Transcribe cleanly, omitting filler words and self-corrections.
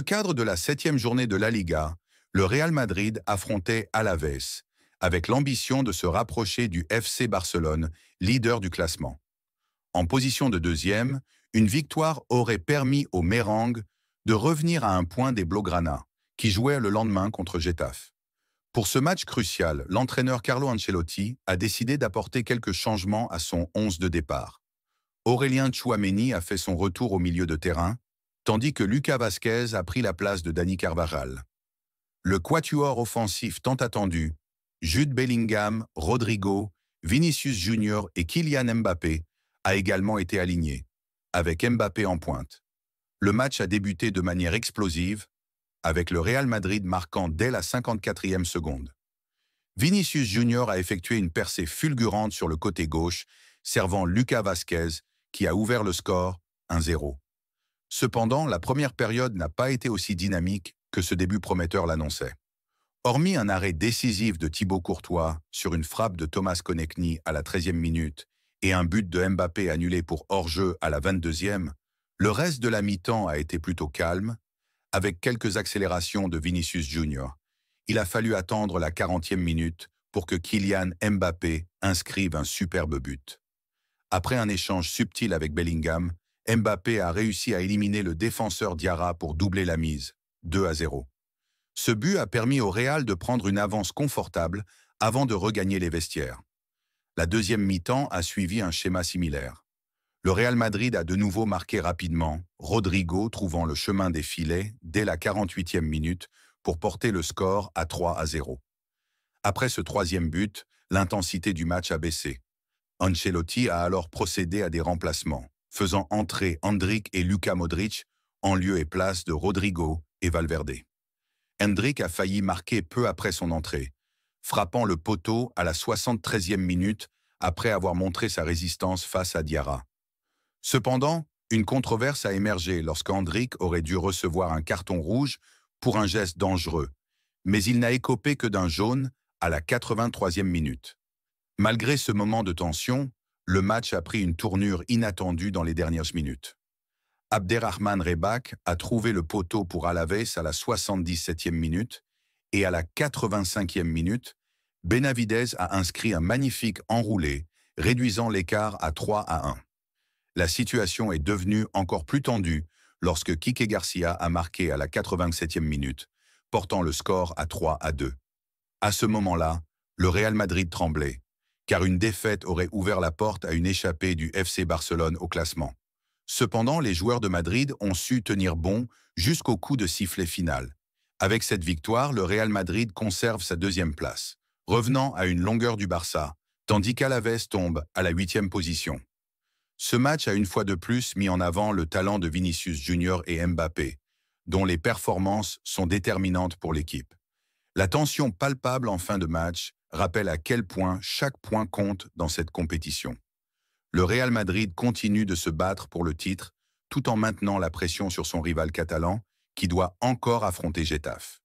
cadre de la 7e journée de la Liga, le Real Madrid affrontait Alavés, avec l'ambition de se rapprocher du FC Barcelone, leader du classement. En position de deuxième, une victoire aurait permis aux Merengues de revenir à un point des Blaugrana, qui jouaient le lendemain contre Getafe. Pour ce match crucial, l'entraîneur Carlo Ancelotti a décidé d'apporter quelques changements à son 11 de départ. Aurélien Tchouaméni a fait son retour au milieu de terrain, tandis que Lucas Vázquez a pris la place de Dani Carvajal. Le quatuor offensif tant attendu, Jude Bellingham, Rodrigo, Vinicius Junior et Kylian Mbappé, a également été aligné, avec Mbappé en pointe. Le match a débuté de manière explosive, avec le Real Madrid marquant dès la 54e seconde. Vinicius Junior a effectué une percée fulgurante sur le côté gauche, servant Lucas Vázquez, qui a ouvert le score 1-0. Cependant, la première période n'a pas été aussi dynamique que ce début prometteur l'annonçait. Hormis un arrêt décisif de Thibaut Courtois sur une frappe de Thomas Konechny à la 13e minute et un but de Mbappé annulé pour hors-jeu à la 22e, le reste de la mi-temps a été plutôt calme, avec quelques accélérations de Vinicius Junior. Il a fallu attendre la 40e minute pour que Kylian Mbappé inscrive un superbe but. Après un échange subtil avec Bellingham, Mbappé a réussi à éliminer le défenseur Diarra pour doubler la mise, 2-0. Ce but a permis au Real de prendre une avance confortable avant de regagner les vestiaires. La deuxième mi-temps a suivi un schéma similaire. Le Real Madrid a de nouveau marqué rapidement, Rodrigo trouvant le chemin des filets dès la 48e minute pour porter le score à 3-0. Après ce troisième but, l'intensité du match a baissé. Ancelotti a alors procédé à des remplacements, faisant entrer Endrick et Luka Modric en lieu et place de Rodrigo et Valverde. Endrick a failli marquer peu après son entrée, frappant le poteau à la 73e minute après avoir montré sa résistance face à Diarra. Cependant, une controverse a émergé lorsqu'Endrick aurait dû recevoir un carton rouge pour un geste dangereux, mais il n'a écopé que d'un jaune à la 83e minute. Malgré ce moment de tension, le match a pris une tournure inattendue dans les dernières minutes. Abderrahmane Rebaque a trouvé le poteau pour Alavés à la 77e minute et à la 85e minute, Benavidez a inscrit un magnifique enroulé, réduisant l'écart à 3-1. La situation est devenue encore plus tendue lorsque Quique Garcia a marqué à la 87e minute, portant le score à 3-2. À ce moment-là, le Real Madrid tremblait, car une défaite aurait ouvert la porte à une échappée du FC Barcelone au classement. Cependant, les joueurs de Madrid ont su tenir bon jusqu'au coup de sifflet final. Avec cette victoire, le Real Madrid conserve sa deuxième place, revenant à une longueur du Barça, tandis qu'Alavés tombe à la 8e position. Ce match a une fois de plus mis en avant le talent de Vinicius Junior et Mbappé, dont les performances sont déterminantes pour l'équipe. La tension palpable en fin de match rappelle à quel point chaque point compte dans cette compétition. Le Real Madrid continue de se battre pour le titre, tout en maintenant la pression sur son rival catalan, qui doit encore affronter Getafe.